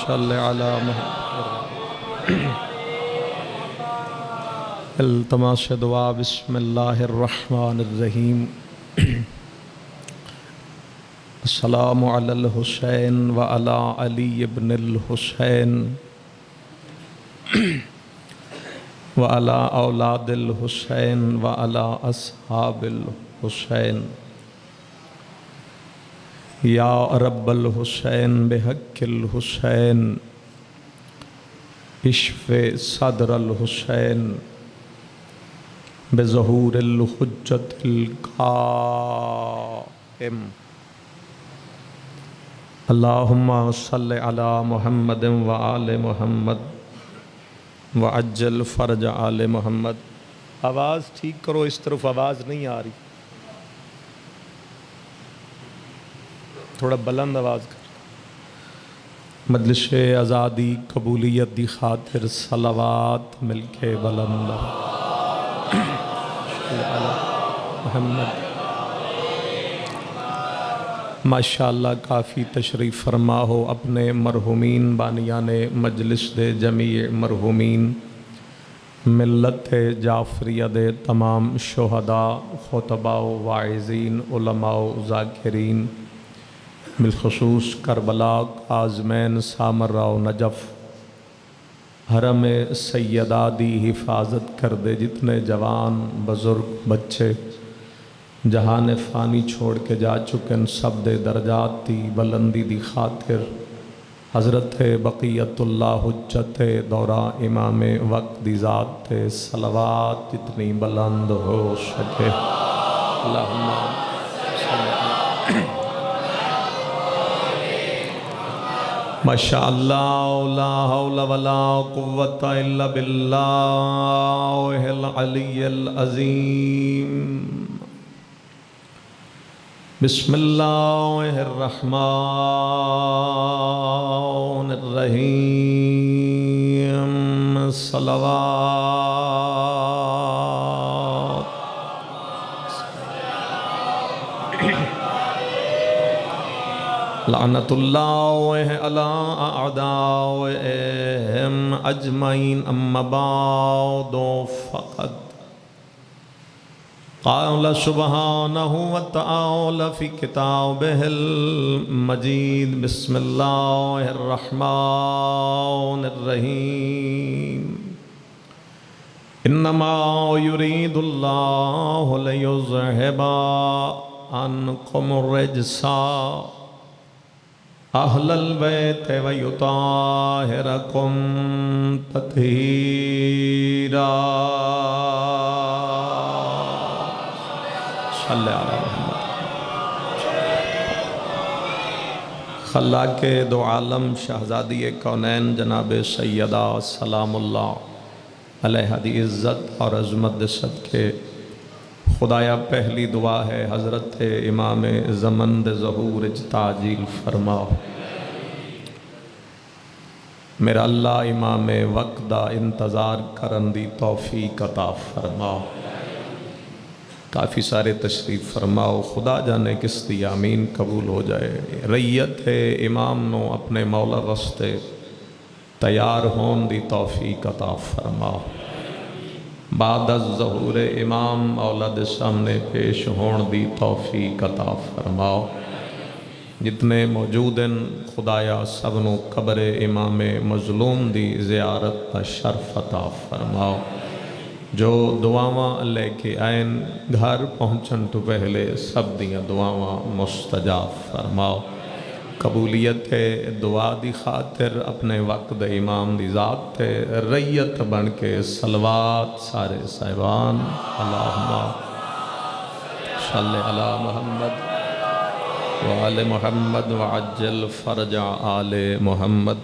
صل علی محمد التماس دعا بسم اللہ الرحمن الرحیم السلام علی الحسین وعلی علی ابن الحسین وعلی اولاد الحسین وعلی اصحاب الحسین یا رب الحسین بحق الحسین اشف صدر الحسین بظہور الحجت القائم اللہم صلی علی محمد وآل محمد وعجل فرج آل محمد۔ آواز ٹھیک کرو، اس طرف آواز نہیں آ رہی، تھوڑا بلند آواز کر۔ مجلس آزادی قبولیت دی خاطر صلوات مل کے بلند محمد۔ ماشاءاللہ کافی تشریف فرما ہو اپنے مرحومین بانیان مجلس دے جمیع مرحومین ملت جعفریہ دے تمام شہداء خطباء واعظین علماء ذاکرین بالخصوص کربلا کاظمین سامرہ و نجف حرم سیدہ دی حفاظت کر دے جتنے جوان بزرگ بچے جہان فانی چھوڑ کے جا چکن سب دے درجات دی بلندی دی خاطر حضرت بقیت اللہ حجت دورہ امام وقت دی ذات تے صلوات جتنی بلند ہو سکے۔ اللہم ماشاءاللہ لا حول ولا قوة الا باللہ العلی العظیم۔ بسم اللہ الرحمن الرحیم۔ صلوات لعنت اللہ علی اعدائہم اجمعین۔ اما بعد فقد قال سبحانہ وتعالی فی کتابہ المجید۔ بسم اللہ الرحمن الرحیم۔ انما یرید اللہ لیذہب عنکم الرجس اہل البیت ویطہرکم تطہیرا۔ صلی علی محمد۔ خلاق دو عالم شہزادی کونین جناب سیدہ سلام اللہ علیہ دی عزت اور عظمت صدقے خدایا پہلی دعا ہے حضرت امام زمن دے ظہور تعجیل فرماؤ۔ میرا اللہ امام وقت دا انتظار کرن دی توفیق عطا فرماؤ۔ کافی سارے تشریف فرماؤ، خدا جانے کس دی آمین قبول ہو جائے۔ ریت امام نو اپنے مولا رستے تیار ہون دی توفیق عطا فرماؤ۔ بعد از ظہور امام مولا دے سامنے پیش ہون دی توفیق عطا فرماؤ۔ جتنے موجود ہیں خدایا سبنو قبر امام مظلوم دی زیارت کا شرف عطا فرماؤ۔ جو دعاواں لے کے آئین گھر پہنچن تو پہلے سب دیاں دعاواں مستجاب فرماؤ۔ قبولیت دعا دی خاطر اپنے وقت امام دی ذات تے ریت بن کے صلوات سارے صاحبان۔ اللہم صلی علی محمد وآل محمد وعجل فرج آل محمد۔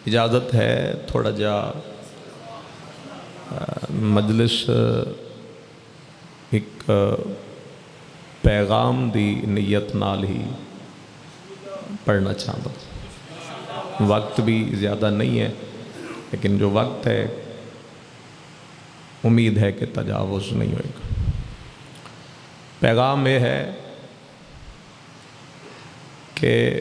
اجازت ہے تھوڑا جا مجلس ایک پیغام دی نیت نال ہی پڑھنا چاہتا ہوں۔ وقت بھی زیادہ نہیں ہے لیکن جو وقت ہے امید ہے کہ تجاوز نہیں ہوئے گا۔ پیغام یہ ہے کہ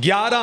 11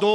2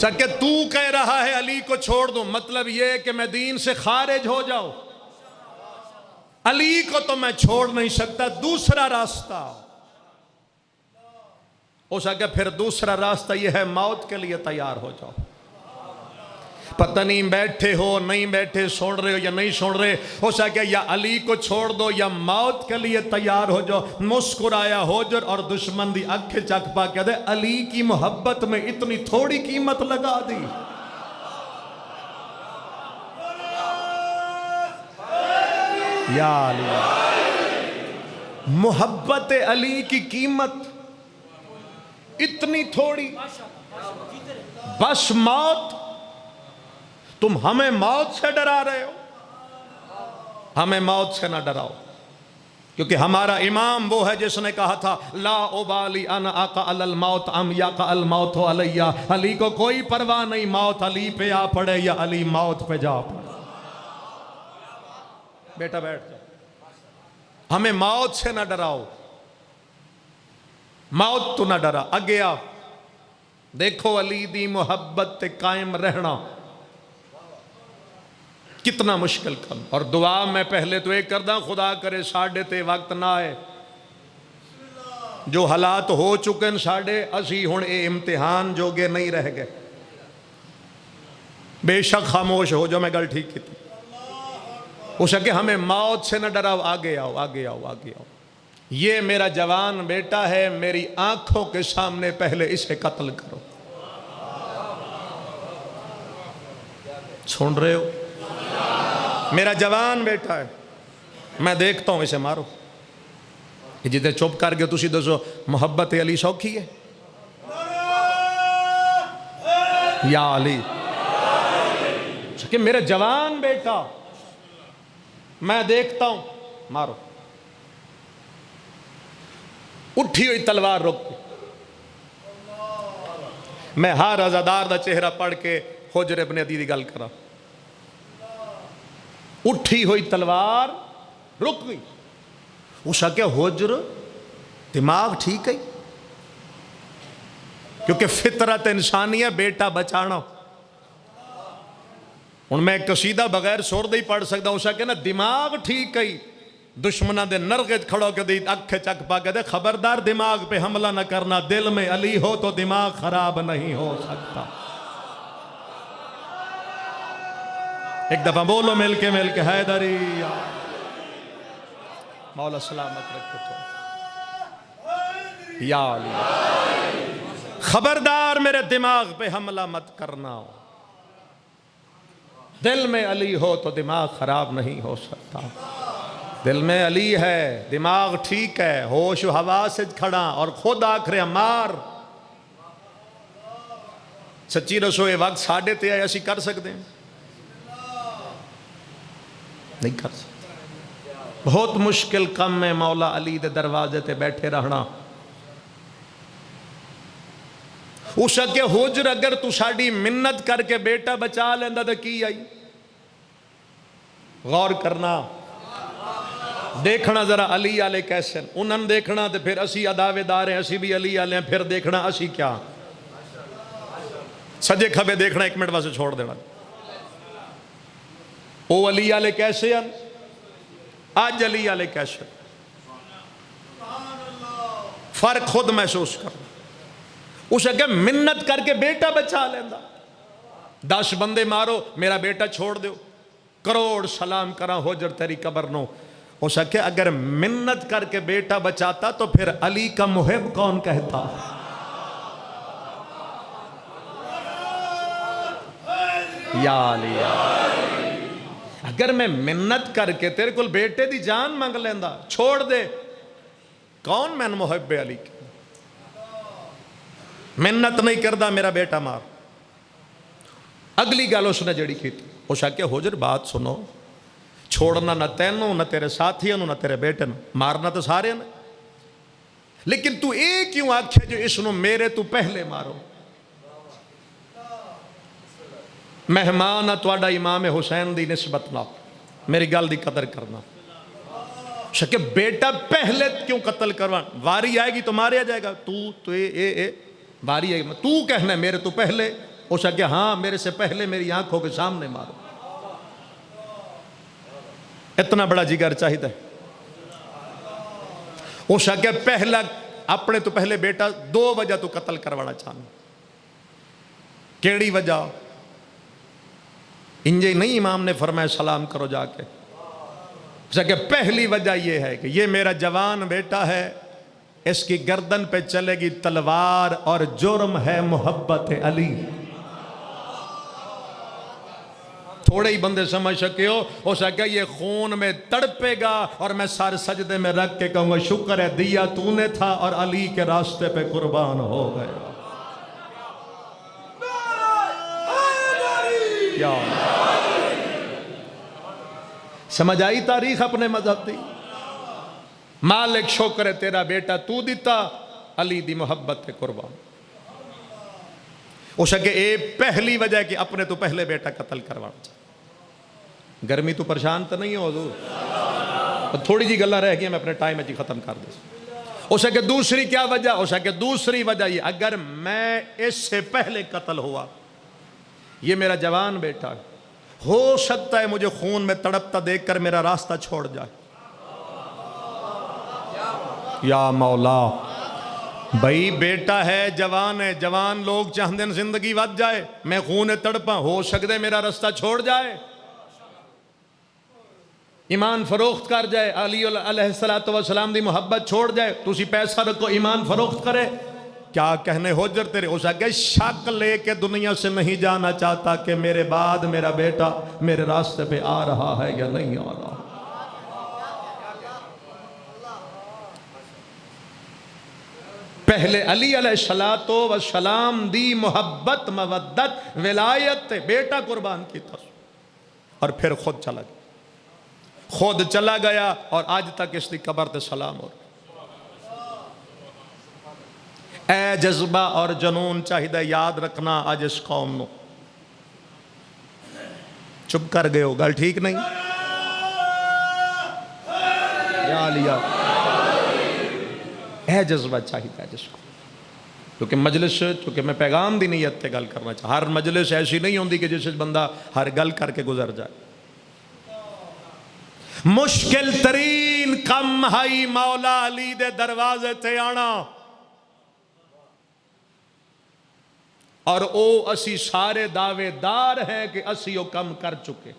کہ تو کہہ رہا ہے علی کو چھوڑ دوں، مطلب یہ ہے کہ میں دین سے خارج ہو جاؤں؟ علی کو تو میں چھوڑ نہیں سکتا، دوسرا راستہ ہو سکے، پھر دوسرا راستہ یہ ہے موت کے لیے تیار ہو جاؤ۔ پتہ نہیں بیٹھے ہو نہیں بیٹھے، سن رہے ہو یا نہیں سن رہے، ہو سکے یا علی کو چھوڑ دو یا موت کے لیے تیار ہو جاؤ۔ مسکرایا ہوجر اور دشمن دی اکھ چک پا کے دے، علی کی محبت میں اتنی تھوڑی قیمت لگا دی۔ یا علی، محبت علی کی قیمت اتنی تھوڑی، بس موت۔ تم ہمیں موت سے ڈرا رہے ہو، ہمیں موت سے نہ ڈراؤ، کیونکہ ہمارا امام وہ ہے جس نے کہا تھا لا ابالی ان اقع الموت ام یقع الموت علی، علی کو کوئی پرواہ نہیں، موت علی پہ آ پڑے یا علی موت پہ جا پڑے۔ بیٹا بیٹھ جاؤ، ہمیں موت سے نہ ڈراؤ، موت تو نہ ڈرا۔ اگے آ دیکھو علی دی محبت تے قائم رہنا کتنا مشکل کم، اور دعا میں پہلے تو ایک کردہ، خدا کرے ساڑھے تے وقت نہ آئے، جو حالات ہو چکے ہیں ساڑھے، اسی ہن اے امتحان جو گے نہیں رہ گئے۔ بے شک خاموش ہو جو، میں گل ٹھیک کی تھی۔ ہو سکے ہمیں موت سے نہ ڈراؤ، آگے آؤ آگے آؤ آگے آؤ، یہ میرا جوان بیٹا ہے، میری آنکھوں کے سامنے پہلے اسے قتل کرو۔ سن رہے ہو؟ میرا جوان بیٹا ہے، میں دیکھتا ہوں، اسے مارو۔ جتے چپ کر کے تسی دسو محبت علی سوکھی ہے؟ یا علی، کہ میرا جوان بیٹا، میں دیکھتا ہوں، مارو۔ اٹھی ہوئی تلوار رک کے میں ہر عزادار دا چہرہ پڑھ کے حجر ابن عدی دی گل کرا۔ اٹھی ہوئی تلوار رک گئی۔ اسا کہ حجر دماغ ٹھیک ہے، کیونکہ فطرت انسانی ہے بیٹا بچانا۔ ہن میں قصیدہ بغیر سور دے ہی پڑھ سکتا ہوں۔ اسا کہ نا دماغ ٹھیک ہے، دشمنہ دے نرغت کھڑو کے دی اکھ چک پا کے دے، خبردار دماغ پہ حملہ نہ کرنا، دل میں علی ہو تو دماغ خراب نہیں ہو سکتا۔ ایک دفعہ بولو مل کے حیدری، مولا سلامت رکھے تو یا علی، خبردار میرے دماغ پہ حملہ مت کرنا، دل میں علی ہو تو دماغ خراب نہیں ہو سکتا۔ دل میں علی ہے، دماغ ٹھیک ہے، ہوش و حواس کھڑا، اور خود آکھرے مار۔ سچی رسو یہ وقت ساڑھے تے آئے، اسی کر سکتے ہیں؟ نہیں کر سکتے۔ بہت مشکل کم ہے مولا علی دے دروازے تے بیٹھے رہنا۔ اس کے حجر اگر تو ساڑھی منت کر کے بیٹا بچا لیندہ تو کی آئی؟ غور کرنا، دیکھنا ذرا علی آلے کیسے، انہوں دیکھنا تو پھر اسی عداوے دار ہیں، اسی بھی علی آلے ہیں، پھر دیکھنا اسی کیا سجے کھبے دیکھنا، ایک منٹ واسے چھوڑ دینا۔ او علی آلے کیسے ہیں، آج علی آلے کیسے، فرق خود محسوس کر۔ اس اگر منت کر کے بیٹا بچا لیندہ، 10 بندے مارو میرا بیٹا چھوڑ دیو، کروڑ سلام کرا حجر تیری قبر نو۔ ہو سکے اگر منت کر کے بیٹا بچاتا تو پھر علی کا محب کون کہتا؟ یا علی، اگر میں منت کر کے تیرے کل بیٹے دی جان مانگ لیندہ، چھوڑ دے، کون میں محب علی کی؟ منت نہیں کردہ میرا بیٹا مار۔ اگلی گل اس نے جڑی کی تھی، وہ شاکہ حجر بات سنو، چھوڑنا نہ تینوں نہ تیرے ساتھیوں نہ تیرے بیٹے نہ، مارنا تو سارے نے، لیکن تو ایک کیوں آکھے جو اس نو میرے تو پہلے مارو؟ مہمان تواڈا امام حسین دی نسبت نہ، میری گل دی قدر کرنا۔ شکے بیٹا پہلے کیوں قتل کروان؟ واری آئے گی تو ماریا جائے گا، تو واری آئے گی، تو کہنا ہے میرے تو پہلے اس کہ ہاں میرے سے پہلے میری آنکھوں کے سامنے مارو. اتنا بڑا جگر چاہیے. اس کہ پہلا اپنے تو پہلے بیٹا 2 وجہ تو قتل کروانا چاہنا. کیڑی وجہ؟ انجے نہیں امام نے فرمایا سلام کرو جا کے. کہ پہلی وجہ یہ ہے کہ یہ میرا جوان بیٹا ہے، اس کی گردن پہ چلے گی تلوار اور جرم ہے محبت علی. تھوڑے ہی بندے سمجھ سکے ہو سکے یہ خون میں تڑپے گا اور میں سر سجدے میں رکھ کے کہوں گا شکر ہے دیا تو نے تھا اور علی کے راستے پہ قربان ہو گیا. یا سمجھ آئی تاریخ اپنے مذہب دی؟ مالک شکر ہے تیرا بیٹا تو دیتا، علی دی محبت تے قربان. اس کہ اے پہلی وجہ کہ اپنے تو پہلے بیٹا قتل کروانا چاہتا. گرمی تو پریشان تو نہیں ہو حضور؟ تھوڑی جی گلہ رہ گئی میں اپنے ٹائم میں جی ختم کر دیں. اس کہ دوسری کیا وجہ؟ اس کہ دوسری وجہ یہ اگر میں اس سے پہلے قتل ہوا، یہ میرا جوان بیٹا ہے، ہو سکتا ہے مجھے خون میں تڑپتا دیکھ کر میرا راستہ چھوڑ جائے. یا مولا بھائی بیٹا ہے، جوان لوگ چاہتے ہیں زندگی ود جائے، میں خون تڑپا، ہو سکتا ہے میرا راستہ چھوڑ جائے، ایمان فروخت کر جائے، علی علیہ السلام دی محبت چھوڑ جائے. تسی پیسہ رکھو ایمان فروخت کرے، کیا کہنے حجر تیرے. ہو سکے شک لے کے دنیا سے نہیں جانا چاہتا کہ میرے بعد میرا بیٹا میرے راستے پہ آ رہا ہے یا نہیں آ رہا. پہلے علی علیہ السلام دی محبت مودت ولایت بیٹا قربان کی تھا اور پھر خود چلا گیا اور آج تک اس دی قبر تے سلام ہو. اے جذبہ اور جنون چاہیدہ یاد رکھنا آج اس قوم نو. چپ کر گئے ہو، گل ٹھیک نہیں؟ یا لیا اے جذبہ چاہیدہ جس کو، کیونکہ مجلس چونکہ میں پیغام دی نیت تے گل کرنا چاہتا. ہر مجلس ایسی نہیں ہوندی کہ جس بندہ ہر گل کر کے گزر جائے. مشکل ترین کم ہائی مولا علی دے دروازے تے آنا، اور او اسی سارے دعوے دار ہیں کہ اسی او کم کر چکے.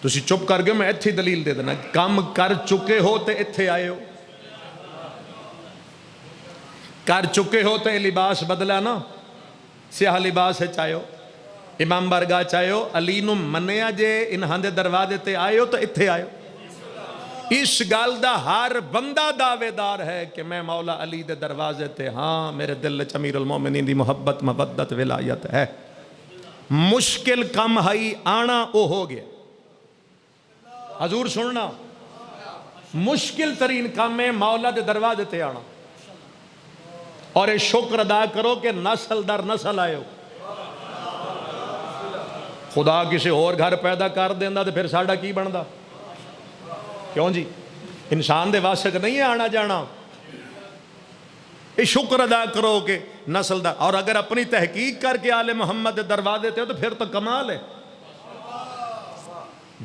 تسی چپ کر گئے، میں اتھی دلیل دے دینا، کم کر چکے ہو تے اتھے آئے ہو. کر چکے ہو تے لباس بدلا نا، سیاہ لباس ہے چاہے ہو، امام بارگاہ چاہے ہو، علی نو منیا جے انہاں دے دروازے تے آئے ہو تو اتھے آئے ہو. اس گل دا ہر بندہ دعوے دار ہے کہ میں مولا علی دے دروازے تے ہاں، میرے دل وچ امیر المومنین دی محبت مودت ولایت ہے. مشکل کم ہائی آنا او ہو گیا. حضور سننا، مشکل ترین کام ہے مولا دے دروازے تے آنا، اور یہ شکر ادا کرو کہ نسل در نسل آئے ہو. خدا کسی اور گھر پیدا کر دینا تو پھر ساڑھا کی بندا؟ کیوں جی؟ انسان دے واسطے نہیں ہے آنا جانا. یہ شکر ادا کرو کہ نسل دا. اور اگر اپنی تحقیق کر کے آل محمد دے دروازے تے ہو تو پھر تو کمال ہے.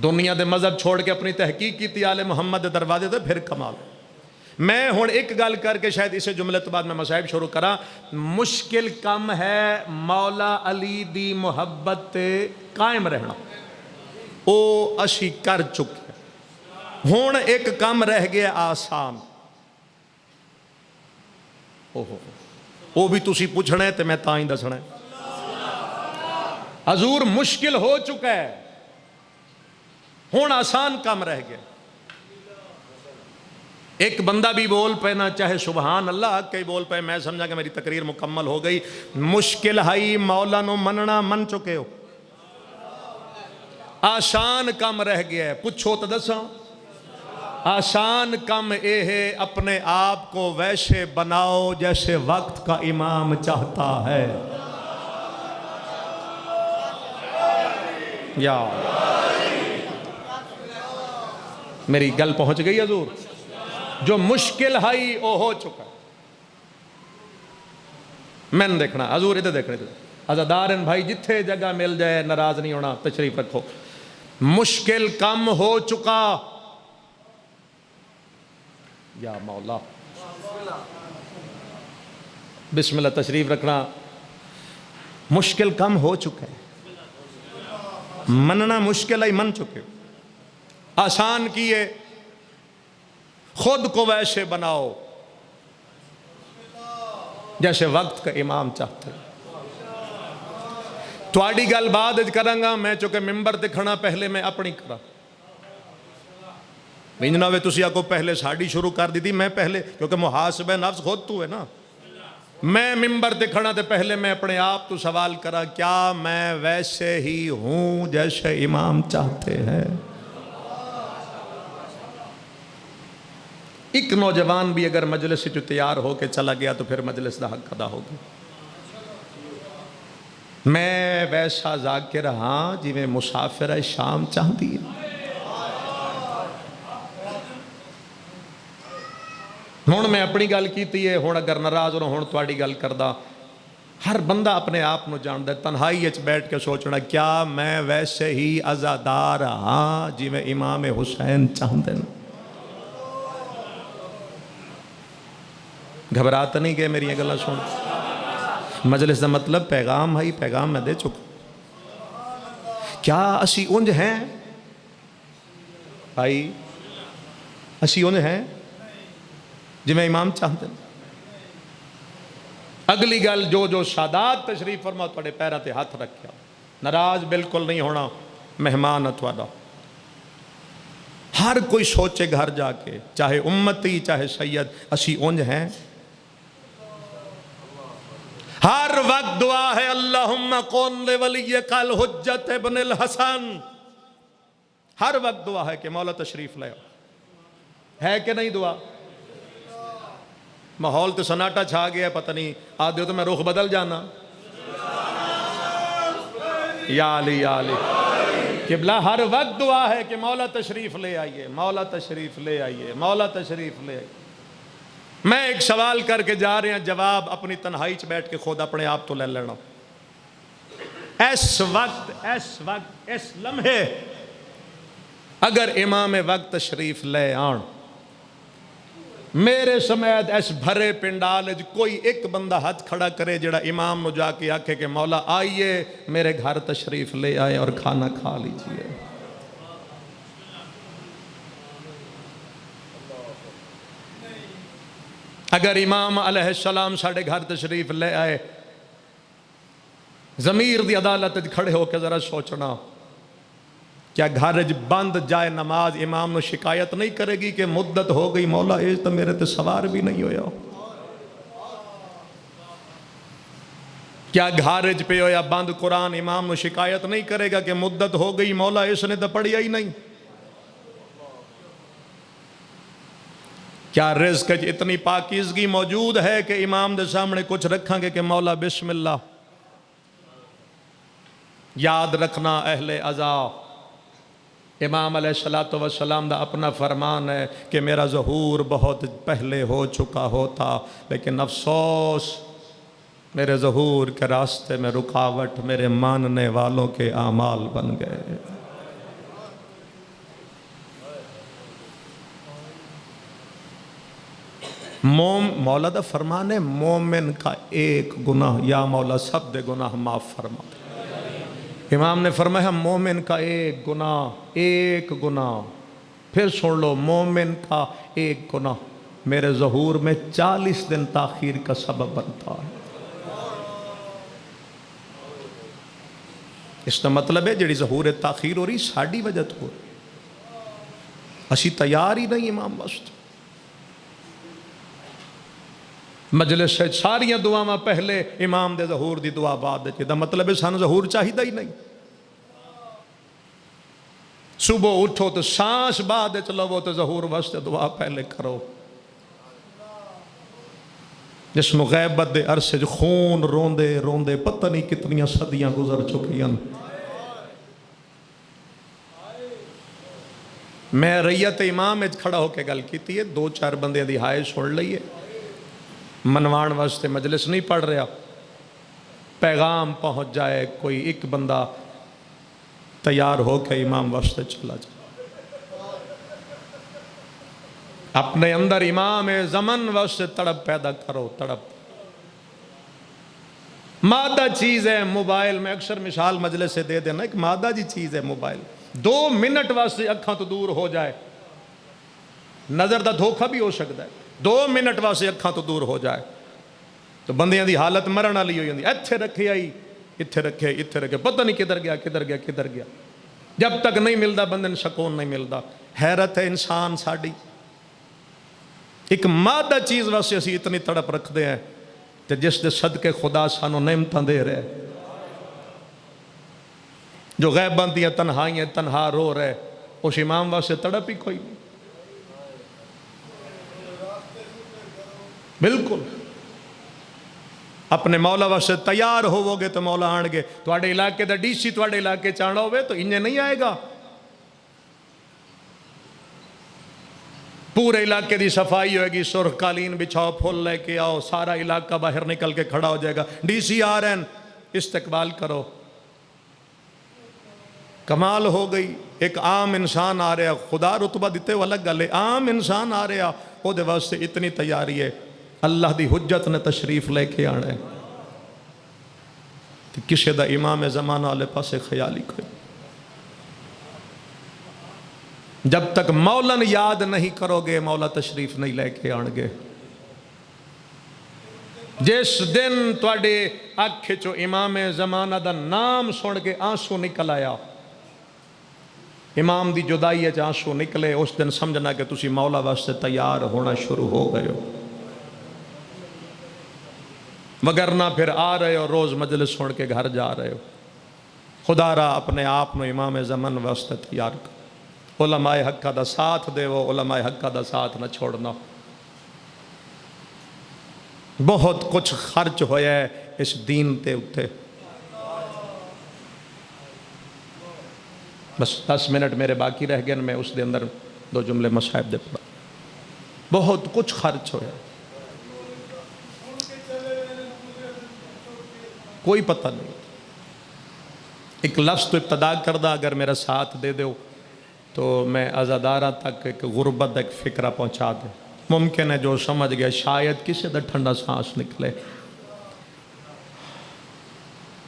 دنیا دے مذہب چھوڑ کے اپنی تحقیق کی آل محمد دے دروازے تے پھر کمال. میں ہون ایک گل کر کے شاید اسے جملے تو بعد میں مسائب شروع کرا. مشکل کم ہے مولا علی دی محبت تے قائم رہنا، او اسی کر چکے. ہون ایک کم رہ گیا آسان. وہ بھی تسی پوچھنا ہے تو میں تائیں دسنا ہے. حضور مشکل ہو چکا ہے، ہون آسان کم رہ گیا. ایک بندہ بھی بول پہ نہ چاہے سبحان اللہ کئی بول پہ، میں سمجھا کہ میری تقریر مکمل ہو گئی. مشکل ہائی مولا نو مننا من چکے ہو، آسان کم رہ گیا ہے. پوچھو تو دساں، آسان کم اے ہے اپنے آپ کو ویسے بناؤ جیسے وقت کا امام چاہتا ہے. یا میری گل پہنچ گئی حضور؟ جو مشکل ہائی او ہو چکا. میں نے دیکھنا حضور ادھر دیکھنے عزادار بھائی جتھے جگہ مل جائے ناراض نہیں ہونا تشریف رکھو مشکل کم ہو چکا یا مولا بسم اللہ تشریف رکھنا مشکل کم ہو چکا ہے مننا مشکل ہے من چکے آسان کیے خود کو ویسے بناؤ جیسے وقت کا امام چاہتے تواڈی گل بعد کروں گا میں چونکہ ممبر تے کھڑا پہلے میں اپنی کرا نہیں نہ تسی آکو پہلے ساڑی شروع کر دی تھی میں پہلے کیونکہ محاسبہ نفس خود تو ہے نا میں ممبر تے کھڑا تے پہلے میں اپنے آپ تو سوال کرا کیا میں ویسے ہی ہوں جیسے امام چاہتے ہیں ایک نوجوان بھی اگر مجلس سے تیار ہو کے چلا گیا تو پھر مجلس دا حق ادا ہوگی میں ویسا ذاکر ہاں جی میں مسافر شام چاہتی ہے ہوں میں اپنی گل کیتی ہے ہوں اگر ناراض ہو ہوں تواڈی گل کردا ہر بندہ اپنے آپ نو جاندا ہے تنہائی وچ بیٹھ کے سوچنا کیا میں ویسے ہی عزادار ہاں جی میں امام حسین چاہندے ہیں گھبرات نہیں گئے میری گلاں سن مجلس دا مطلب پیغام ہے پیغام میں دے چکا کیا اسی انج ہیں بھائی اسی انج ہیں جی میں امام چاہتے ہیں اگلی گل جو سادات تشریف فرما تھوڑے پیروں تے ہاتھ رکھیا ناراض بالکل نہیں ہونا مہمان ہے تھوڑا ہر کوئی سوچے گھر جا کے چاہے امتی چاہے سید اسی انج ہیں ہر وقت دعا ہے اللہم کون لولیک الحجت ابن الحسن ہر وقت دعا ہے کہ مولا تشریف لے ہے کہ نہیں دعا ماحول تو سناٹا چھا گیا پتہ نہیں آدھے تو میں رخ بدل جانا یا علی قبلہ ہر وقت دعا ہے کہ مولا تشریف لے آئیے مولا تشریف لے آئیے مولا تشریف لے آئیے میں ایک سوال کر کے جا رہے ہیں جواب اپنی تنہائی چ بیٹھ کے خود اپنے آپ تو لے لینا اس وقت اس لمحے اگر امام وقت تشریف لے آن میرے سمیت اس بھرے پنڈال کوئی ایک بندہ ہاتھ کھڑا کرے جڑا امام نو جا کے آکھے کہ مولا آئیے میرے گھر تشریف لے آئے اور کھانا کھا لیجئے اگر امام علیہ السلام ساڑھے گھر تشریف لے آئے ضمیر دی عدالت کھڑے ہو کے ذرا سوچنا کیا گھر بند جائے نماز امام نو شکایت نہیں کرے گی کہ مدت ہو گئی مولا ایج تو میرے تے سوار بھی نہیں ہویا کیا گھارج پہ ہویا بند قرآن امام نو شکایت نہیں کرے گا کہ مدت ہو گئی مولا اس نے تو پڑھیا ہی نہیں کیا رزق اتنی پاکیزگی موجود ہے کہ امام دے سامنے کچھ رکھاں گے کہ مولا بسم اللہ یاد رکھنا اہل عزا امام علیہ السلام دا اپنا فرمان ہے کہ میرا ظہور بہت پہلے ہو چکا ہوتا لیکن افسوس میرے ظہور کے راستے میں رکاوٹ میرے ماننے والوں کے اعمال بن گئے مولا دا فرمان ہے مومن کا ایک گناہ یا مولا سب دے گناہ معاف فرما امام نے فرمایا مومن کا ایک گناہ پھر سن لو مومن کا ایک گناہ میرے ظہور میں 40 دن تاخیر کا سبب بنتا ہے اس کا مطلب ہے جڑی ظہور تاخیر ہو رہی ساڑی وجہ تو ہو رہی اسی تیار ہی نہیں امام واسطے مجلس سے ساریاں دعاواں پہلے امام دے ظہور دی دعا بعد دے دا مطلب ہے سان ظہور چاہیدہ ہی نہیں صبح اٹھو تو سانس بعد چلو تو ظہور واسطے دعا پہلے کرو جسم غیبت دے عرصے جو خون روندے پتہ نہیں کتنیاں صدیاں گزر چکی ہیں میں ریت امام کھڑا ہو کے گل کیتی ہے 2-4 بندے دی ہائے چھوڑ لئیے منوان واسطے مجلس نہیں پڑھ رہا پیغام پہنچ جائے، کوئی ایک بندہ تیار ہو کے امام واسطے چلا جائے۔ اپنے اندر امام زمن واسطے تڑپ پیدا کرو، تڑپ۔ مادہ چیز ہے موبائل، میں اکثر مثال مجلس سے دے دینا، ایک مادہ جی چیز ہے موبائل۔ 2 منٹ واسطے اکھاں تو دور ہو جائے، نظر دا دھوکھا بھی ہو سکتا ہے، 2 منٹ واسطے اکھاں تو دور ہو جائے تو بندیاں دی حالت مرن والی ہو جاندی، ایتھے رکھے آئی، ایتھے رکھے، پتہ نہیں کدھر گیا۔ جب تک نہیں ملتا بندے سکون نہیں ملتا۔ حیرت ہے انسان ساڈی، ایک مادہ چیز واسطے اسی اتنی تڑپ رکھتے ہیں تے جس دے صدقے خدا سانو نعمتاں دے رہے، جو غیباں دیاں تنہائیاں تنہا رو رہے، اس امام واسطے تڑپ ہی کوئی نہیں۔ بالکل اپنے مولا واسطے تیار ہوو گے تو مولا آن گے۔ تواڈے علاقے دا ڈی سی تواڈے علاقے چاہنا ہوئے تو انہیں نہیں آئے گا۔ پورے علاقے دی صفائی ہوئے گی، سرخ قالین بچھاؤ، پھول لے کے آؤ، سارا علاقہ باہر نکل کے کھڑا ہو جائے گا، ڈی سی آ رہے ہیں، استقبال کرو۔ کمال ہو گئی۔ ایک عام انسان آ رہا، خدا رتبہ دیتے وہ الگ گل ہے، عام انسان آ رہا، وہ دے واسطے اتنی تیاری ہے، اللہ دی حجت نے تشریف لے کے آنا ہے کہ کسی دا امام زمانہ والے پاسے خیال ہی کوئی۔ جب تک مولن یاد نہیں کرو گے مولا تشریف نہیں لے کے آن گے۔ جس دن تواڈے اکھ چو امام زمانہ دا نام سن کے آنسو نکل آیا، امام دی جدائی ہے آنسو نکلے، اس دن سمجھنا کہ تسی مولا واسطے تیار ہونا شروع ہو گئے ہو، وگرنہ پھر آ رہے ہو روز مجلس سن کے گھر جا رہے ہو۔ خدا را اپنے آپ نو امام زمن واسطے تیار کر، علماء حقہ دا ساتھ دے وہ، علماء حقہ دا ساتھ نہ چھوڑنا۔ بہت کچھ خرچ ہویا ہے اس دین تے اتے۔ بس 10 منٹ میرے باقی رہ گئے، میں اس دے اندر 2 جملے مصائب دے پڑا۔ بہت کچھ خرچ ہویا، کوئی پتہ نہیں۔ ایک لفظ تو ابتدا کردہ، اگر میرا ساتھ دے دو تو میں عزادارہ تک ایک غربت ایک فکرہ پہنچا دے۔ ممکن ہے جو سمجھ گیا شاید کسی دا ٹھنڈا سانس نکلے۔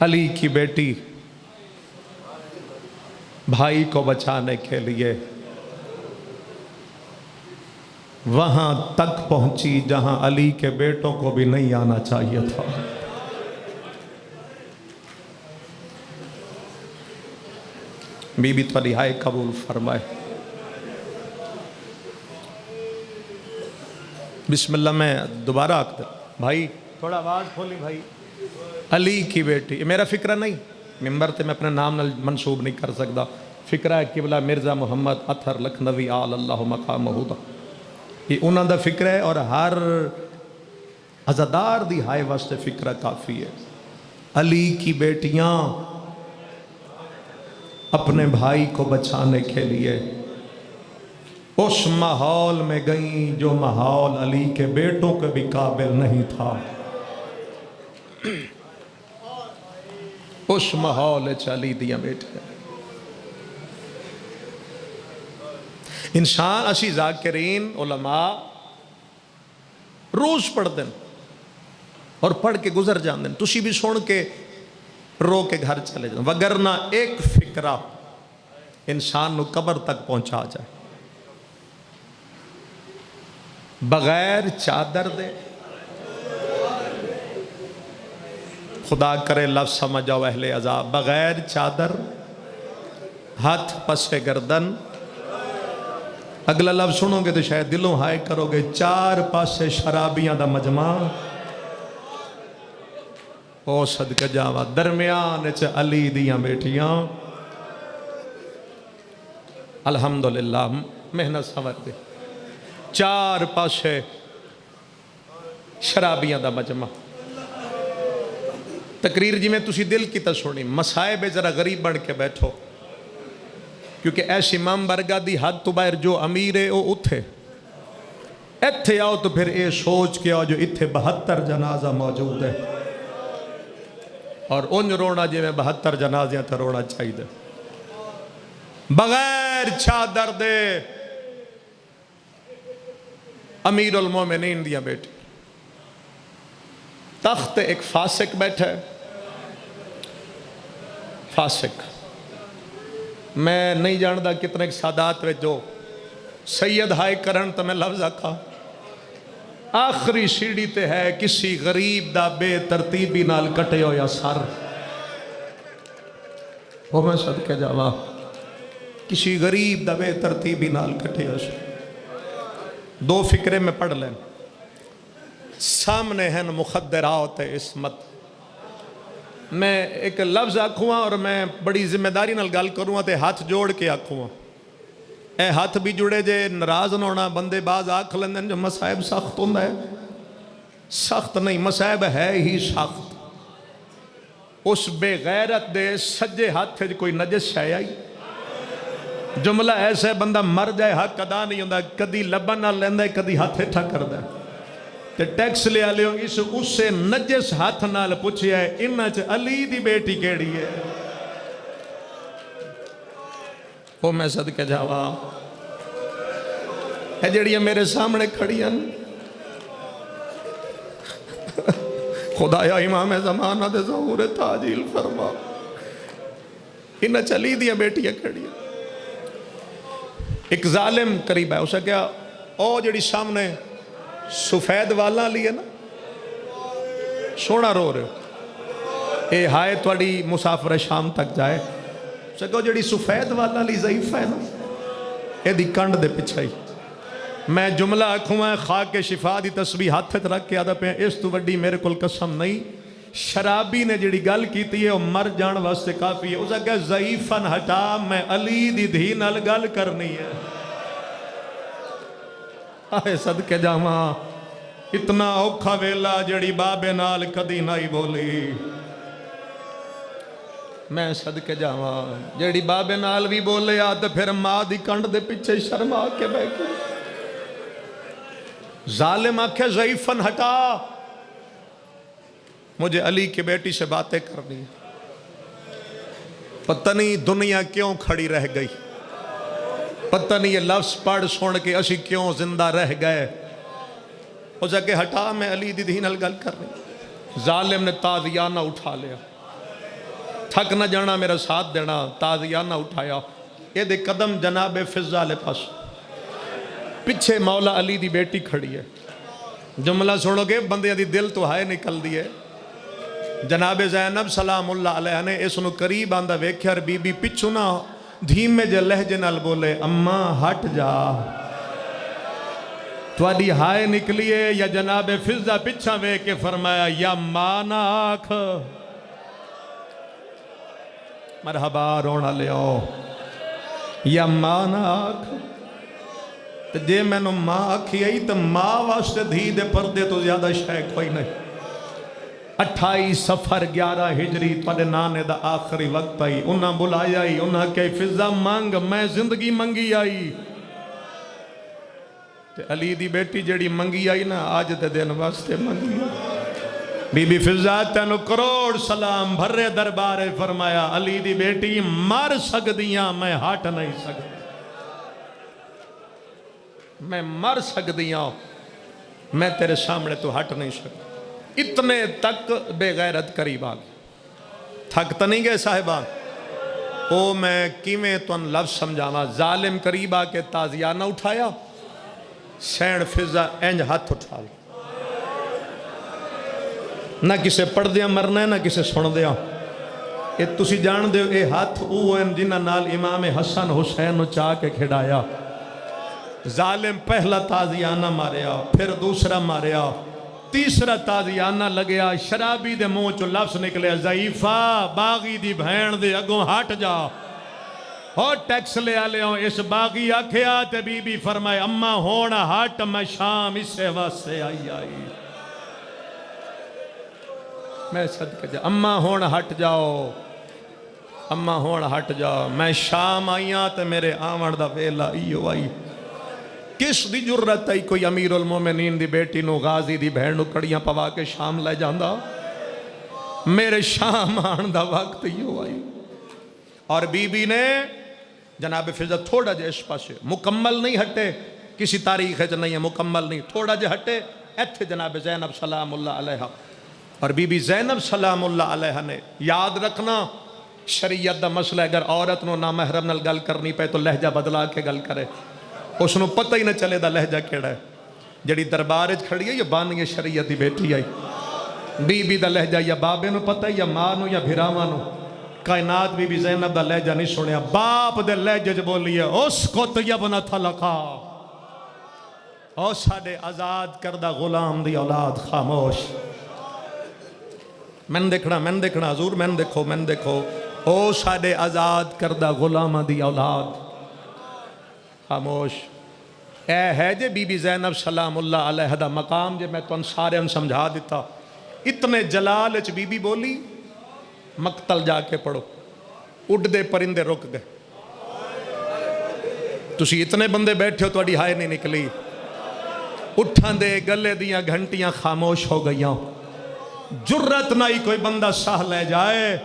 علی کی بیٹی بھائی کو بچانے کے لیے وہاں تک پہنچی جہاں علی کے بیٹوں کو بھی نہیں آنا چاہیے تھا۔ بی بی تو رہائی قبول فرمائے۔ بسم اللہ میں دوبارہ آکتا بھائی تھوڑا آواز کھولی بھائی۔ علی کی بیٹی، میرا فکرہ نہیں، ممبر تے میں اپنے نام منسوب نہیں کر سکتا، فکرہ ہے قبلہ مرزا محمد اطہر لکھنوی آل اللہ مقام محودہ، یہ انہوں دا فکر ہے، اور ہر عزادار دی ہائے واسطے فکرہ کافی ہے۔ علی کی بیٹیاں اپنے بھائی کو بچانے کے لیے اس ماحول میں گئیں جو ماحول علی کے بیٹوں کے بھی قابل نہیں تھا۔ اس ماحول چلی دیا بیٹیاں۔ انسان اسی ذاکرین علماء روز پڑھ دیں اور پڑھ کے گزر جان دیں، تسی بھی سن کے رو کے گھر چلے جائیں، وگرنہ ایک فکرہ انسان نو قبر تک پہنچا جائے۔ بغیر چادر دے، خدا کرے لفظ سمجھ جاؤ اہل عذاب، بغیر چادر ہاتھ پسے گردن، اگلا لفظ سنو گے تو شاید دلوں ہائے کرو گے، 4 پاسے شرابیاں دا مجمع، او صدقہ جاوا درمیان چ علی دیاں بیٹیاں۔ الحمدللہ محنت سمجھ دے، 4 پاسے شرابیاں دا مجمع۔ تقریر جی میں تسی دل کی تا سنی، مسائب ذرا غریب بن کے بیٹھو، کیونکہ ایس امام برگاہ دی حد تو باہر جو امیر ہے وہ اتھے ایتھے آؤ تو پھر اے سوچ کے آؤ جو اتھے 72 جنازہ موجود ہے، اور انج رونا جی میں 72 جنازیاں تے رونا چاہیے بغیر چادر دے امیر المومنین دیا بیٹی تخت ایک فاسق بیٹھا ہے فاسق میں نہیں جانتا کتنے ایک سادات میں جو سید ہائے کرن تو میں لفظ آکھا آخری سیڑھی تے ہے کسی غریب دا بے ترتیبی نال کٹے ہو یا سر وہ میں صدقے جاوا کسی غریب دا بے ترتیبی نال کٹے ہو سر دو فکرے میں پڑھ لیں سامنے ہیں مخدرات عصمت میں ایک لفظ آکھوں اور میں بڑی ذمہ داری نال گل کروں تے ہاتھ جوڑ کے آکھوں اے ہاتھ بھی جڑے جے ناراض نہ ہونا بندے باز آکھ لیندن جو مصائب سخت ہوندا ہے سخت نہیں مصائب ہے ہی سخت اس بے غیرت دے سجے ہاتھ کوئی نجس شے آئی جملہ ایسے بندہ مر جائے حق ادا نہیں ہوندا کدی لبن نہ لیندا کدی ہاتھ ہٹھا کردا تے ٹیکس لے آلیو اس سے نجس ہاتھ نال پوچھیا ہے انہاں چ علی دی بیٹی کیڑی ہے وہ میں صدقے جاوا اے جڑیاں میرے سامنے کھڑی ہیں خدایا امام زمانہ دے ظہور تعجیل فرما انہاں چ علی دیاں بیٹیاں کھڑی ہیں ایک ظالم قریب ہے اسے کیا او جڑی سامنے سفید والا لی ہے نا سونا رو رہے اے ہائے توڑی مسافر شام تک جائے اسے کہو جڑی سفید والا لی ضعیف ہے نا اے دی کنڈ دے پچھائی میں جملہ آکھوں ہے خاک شفا دی تسبیح ہاتھ رکھ کے آدھا پہ اس تو وڈی میرے کل قسم نہیں شرابی نے جڑی گل کیتی ہے وہ مر جان واسطے کافی ہے اسے کہا ضعیفن ہٹا میں علی دی دھی نال گل کرنی ہے آئے صدقے جاواں اتنا اوکھا ویلا جڑی بابے نال کدی نہیں بولی میں صدقے جاواں جڑی بابے نال بھی بولے آدھے پھر ماں دی کنڈ دے پیچھے شرما کے بیٹھے ظالم آکھے ضعیفن ہٹا مجھے علی کی بیٹی سے باتیں کرنی پتہ نہیں دنیا کیوں کھڑی رہ گئی پتہ نہیں یہ لفظ پڑھ سن کے اسی کیوں زندہ رہ گئے اسے کہ ہٹا میں علی دی دین گل کرنی ظالم نے تازیانہ اٹھا لیا تھک نہ جانا میرا ساتھ دینا تازیانہ اٹھایا یہ دے قدم جناب فضا لے پاس پچھے مولا علی دی بیٹی کھڑی ہے جملہ سنو گے بندے دی دل تو ہائے نکل دیئے جناب زینب سلام اللہ علیہ نے اس نو قریب آندہ ویکھیا بی بی پچھو نا دھیمے جے لہجے نال بولے اماں ہٹ جا تواڈی ہائے نکلیے یا جناب فضا پچھا وے کے فرمایا یا مانا آکھ مرحبا رونا لے آؤ یا مانا آکھ جے میں نو ماں آکھی آئی تو ماں واسطے دھی دے پردے تو زیادہ شے کوئی نہیں 28 سفر 11 ہجری تھوڑے نانے دا آخری وقت آئی انہاں بلائی آئی انہاں کہ فضا مانگ میں زندگی منگی آئی تے علی دی بیٹی جڑی منگی آئی نا آج دے دن واسطے منگی بی بی فضا تینو کروڑ سلام بھرے دربارے فرمایا علی دی بیٹی مر سکدیاں میں ہٹ نہیں سکتا میں مر سکدیاں میں تیرے سامنے تو ہٹ نہیں سکتا اتنے تک بے غیرت قریب آگئے تھک تو نہیں گئے صاحبان او میں کیویں تو ان لفظ سمجھاوا ظالم قریب آ کے تازیانہ اٹھایا سین فضا اینج ہاتھ اٹھا لیا نہ کسے پڑھ دیا مرنا ہے نہ کسے سن دیا اے تسی جان دے اے ہاتھ او ہیں جنہ نال امام حسن حسین چاہ کے کھڑایا ظالم پہلا تازیانہ ماریا پھر دوسرا ماریا تیسرا تازیانہ لگیا شرابی دے منہ چو لفظ نکلے ضعیفہ باغی دی بھین دے اگوں ہٹ جا اور ٹیکس لے آلے ہوں اس باغی آکھیا تے بی بی فرمائے اماں ہونا ہٹ میں شام اس سے واسے آئی میں صدقے جا اماں ہونا ہٹ جاؤ اماں ہونا ہٹ جاؤ میں شام آئیاں تے میرے آمڑ دا ویلا ایو آئی کس دی جرت ہے کوئی امیر المومنین دی بیٹی نو غازی دی بہن نو کڑیاں پوا کے شام لے جاندہ میرے شام آن دا وقت یوں آئی. اور بی بی نے جناب فضا تھوڑا جے اس پاسے مکمل نہیں ہٹے، کسی تاریخ ہے نہیں ہے مکمل نہیں، تھوڑا جے ہٹے ایتھے جناب زینب سلام اللہ علیہ. اور بی بی زینب سلام اللہ علیہ نے یاد رکھنا شریعت دا مسئلہ اگر عورت نو نامحرم نال گل کرنی پے تو لہجہ بدلا کے گل کرے، اس نو پتہ ہی نہ چلے دا لہجہ کیڑا ہے. جڑی دربار وچ کھڑی ہے یا بانیے شریعت دی بیٹی آئی، بی بی دا لہجہ یا بابے نو پتہ ہے یا ماں نو یا بھراواں نو. کائنات بی بی زینب دا لہجہ نہیں سنیا، باپ دے لہجے جو بولی ہے اس کو طیبنا تھلقا، او ساڑے آزاد کردہ غلام دی اولاد خاموش. میں دیکھنا حضور میں دیکھو او ساڑے آزاد کردہ غلام دی اولاد خاموش. اے ہے جے بی بی زینب سلام اللہ علیہ دا مقام جے میں تو ان سارے ان سمجھا دیتا. اتنے جلال اچ بی بی بولی مقتل جا کے پڑھو، اڑ دے پرندے رک گئے. تسی اتنے بندے بیٹھے ہو توڑی ہائے نہیں نکلی، اٹھان دے گلے دیاں گھنٹیاں خاموش ہو گئیاں. جرت نہ ہی کوئی بندہ ساہ لے جائے.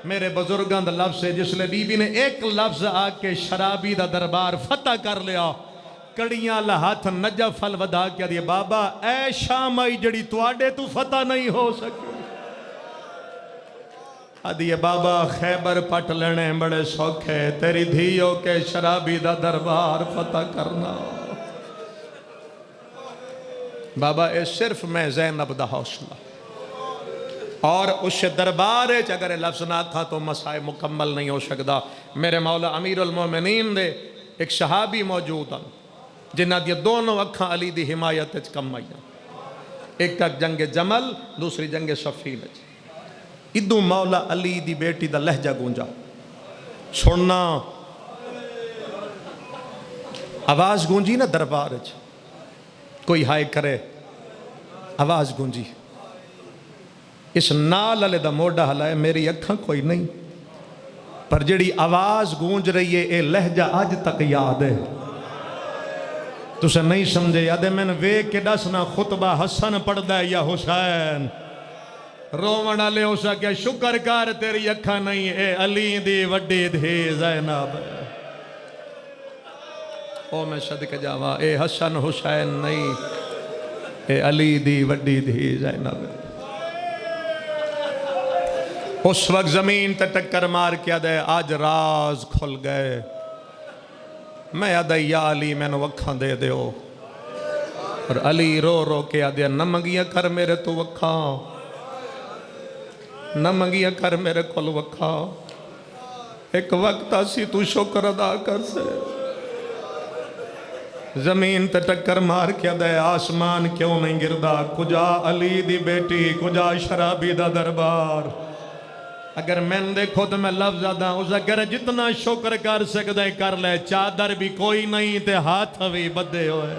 میرے بزرگاں دا لفظ ہے جس لئے بی بی نے ایک لفظ آ کے شرابی دا دربار فتح کر لیا. کڑیاں لہاتھ نجف الوداع کیا دیئے بابا اے شام آئی جڑی توڑے تو فتح نہیں ہو سکے. آدھیے بابا خیبر پٹ لینے بڑے سوکھے، تیری دھیوں کے شرابی دا دربار فتح کرنا. بابا اے صرف میں زینب دا حوصلہ اور اس دربار اگر لفظ نہ تھا تو مسائل مکمل نہیں ہو سکتا. میرے مولا امیر المومنین دے ایک صحابی موجود ہیں جنہ دی دونوں اکھاں علی دی حمایت کم آئی. ایک جنگ جمل، دوسری جنگ صفین. ادو مولا علی دی بیٹی دا لہجہ گونجا سننا، آواز گونجی نا دربار کوئی ہائے کرے، آواز گونجی. اس نال علی دا موڑا ہلائے میری اکھاں کوئی نہیں، پر جڑی آواز گونج رہی ہے اے لہجہ آج تک یاد ہے. تو سے نہیں سمجھے یاد ہے میں نے وے کے ڈسنا خطبہ حسن پڑھ دے یا حسین رومنہ لے ہو سکے شکر کار تیری اکھاں نہیں اے علی دی وڈی دھی زینب. او میں صدقہ جاواں اے حسن حسین نہیں اے علی دی وڈی دھی زینب. اس وقت زمین تے ٹکر مار کیا دے آج راز کھل گئے. میں آدھا یا علی میں نے وکھاں دے دے ہو، اور علی رو رو کے آدھا نہ منگیاں کر میرے تو وکھاں، نہ منگیاں کر میرے کل وکھاں. ایک وقت آسی تو شکر ادا کر سے. زمین تے ٹکر مار کیا دے آسمان کیوں نہیں گردہ، کجا علی دی بیٹی کجا شرابی دا دربار. اگر میں دیکھو تو میں لفظ آدھا اس اگر جتنا شکر کر سکتے کر لے، چادر بھی کوئی نہیں تے ہاتھ بھی بدے ہوئے.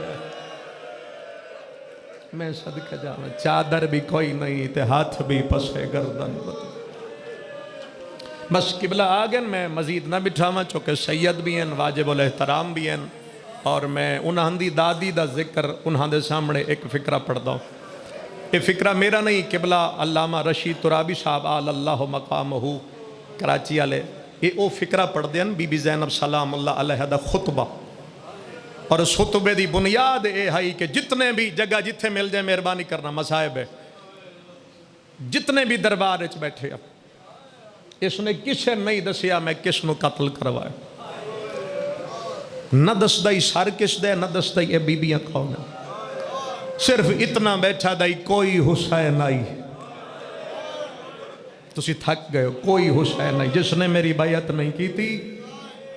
میں صدقہ جانا چادر بھی کوئی نہیں تے ہاتھ بھی پسے گردن بدے. بس قبلہ آگن میں مزید نہ بٹھاواں چونکہ سید بھی ہیں، واجب الاحترام بھی ہیں، اور میں انہاں دی دادی دا ذکر انہاں دے سامنے ایک فکرہ پڑھ دوں. یہ فکرہ میرا نہیں، قبلہ علامہ رشید ترابی صاحب آل اللہ مقامہ کراچی والے یہ او فکرہ پڑھ دیں بی بی زینب سلام اللہ علیہ دا خطبہ. اور اس خطبے دی بنیاد اے ہے کہ جتنے بھی جگہ جتھے مل جائے مہربانی کرنا مصائب ہے، جتنے بھی دربار وچ بیٹھے اس نے کسے نہیں دسیا میں کس نو قتل کروائے، نہ دس دائی سر کس دے، نہ دس دائی اے بی بیاں کون ہیں. صرف اتنا بیٹھا دائی کوئی حسین آئی. تسی تھک گئے ہو، کوئی حسین آئی جس نے میری بیعت نہیں کی تھی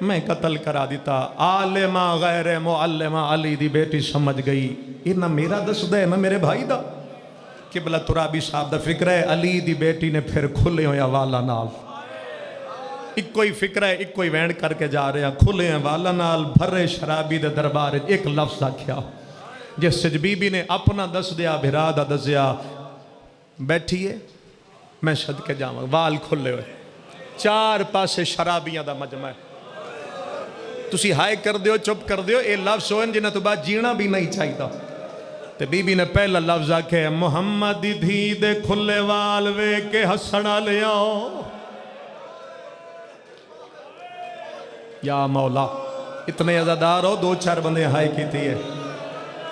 میں قتل کرا دیتا. عالمہ غیر معلمہ علی دی بیٹی سمجھ گئی یہ نہ میرا دس دے نہ میرے بھائی دا. قبلہ ترابی صاحب دا فکر ہے علی دی بیٹی نے پھر کھلے ہویا والا نال ایک کوئی فکر ہے، ایک کوئی وینڈ کر کے جا رہے ہیں کھلے ہیں والا نال بھرے شرابی دے دربار ایک لفظ آکھیا جس سے بی بی نے اپنا دس دیا بھرا دا دسیا بیٹھیے میں صدقے جاواں وال کھلے ہوئے چار پاسے شرابیاں دا مجمع ہے. تسی ہائے کر دیو چپ کر دیو اے لفظ ہوئے جنہ تو بعد جینا بھی نہیں چاہیے. تے بی بی نے پہلا لفظ آکھے محمد دی دھی دے کھلے وال وے کے ہسنا لے آؤ یا مولا اتنے عزادار ہو دو چار بندے ہائی کی تھی ہے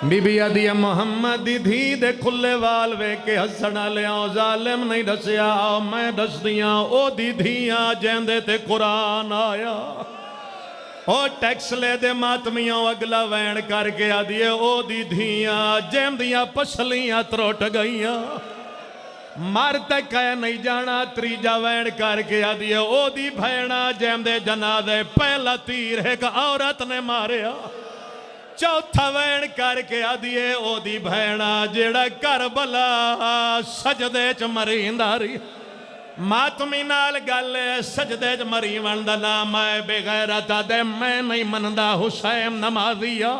بی بی آدھی محمد دی دھی دے کھلے وال وے کے ہسنا لے آؤ ظالم نہیں دسیا میں دس دیاں او دی دھیاں جیندے تے قرآن آیا او ٹیکس لے دے ماتمیاں اگلا وین کر کے آدھیے او دی دھیاں جیندیاں پسلیاں تروٹ گئیاں مارتے کہے نہیں جانا تریجا وین کر کے آدھیے او دی بھینا جیندے جنازے پہلا تیر ایک عورت نے ماریا چوتھا وین کر کے آدھیے او دی بھینا جیڑا کربلا سجدے چ مرینداری ماتمی نال گل سجدے چ مری وندا نام ہے بے غیرت دے میں نہیں مندا حسین نمازیا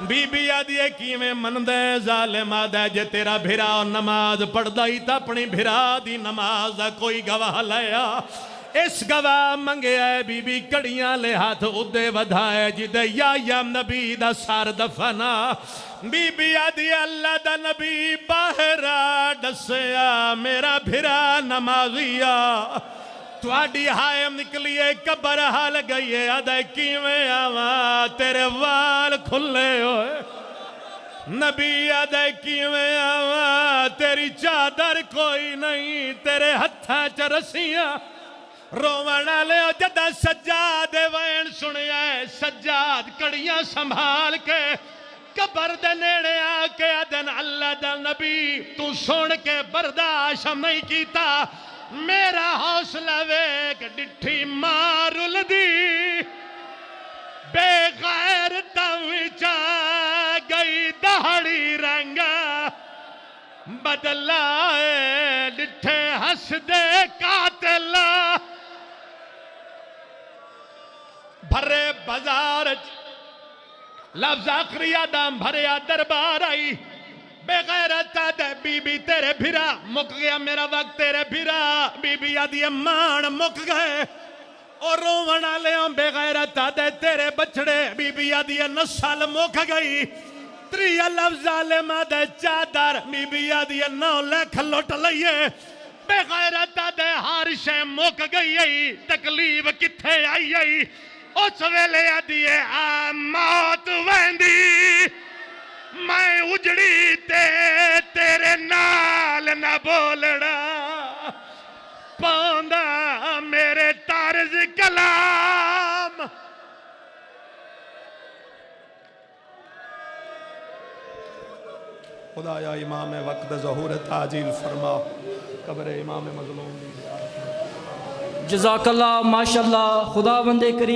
بی بی آدھیے کیویں مندے ظالم آدھے جے تیرا بھرا نماز پڑھدا ہی تا اپنی بھرا دی نماز دا کوئی گواہ لیا اس گواہ منگے ہے بی بی کڑیاں لے ہاتھ ادھے ودھائے جدے یا نبی دا سار دفنا بی بی آدھی اللہ دا نبی باہرہ ڈسیا میرا بھرا نمازیا تواڈی ہائم نکلیے قبر حال گئیے آدھے کیویں آواں تیرے وال کھلے ہوئے نبی آدھے کیویں آواں تیری چادر کوئی نہیں تیرے ہتھاں چ رسیاں روونا لے جدہ سجاد وین سنیا ہے سجاد کڑیاں سنبھال کے قبر دے نیڑے آکے آدھن اللہ دا نبی تو سن کے برداشت نہیں کیتا میرا حوصلہ ویک ڈٹھی مارل دی بے غیر توچا گئی دہڑی رنگا بدلائے ڈٹھے ہس دے قاتل بھرے بازار لفظ آخری آدم بھرے دربار آئی بے غیرت دے بی بی تیرے بھرا مک گیا میرا وقت تیرے بھرا بی بی آدھی مان مک گئے اور رونا لے بے غیرت دے تیرے بچڑے بی بی آدھی نسل مک گئی تری لفظ ظالم دے چادر بی بی آدھی 9 لکھ لٹ لئیے بے غیرت دے ہر شے مک گئی تکلیف کتھے آئی اس ویلے آدھیے موت ویندی میں اجڑی تیرے نال نہ بولڑا پاندہ میرے طرز کلام خدایا امام وقت ظہور تاجیل فرما قبر امام مظلوم جزاک اللہ ماشاءاللہ خدا بندے کریم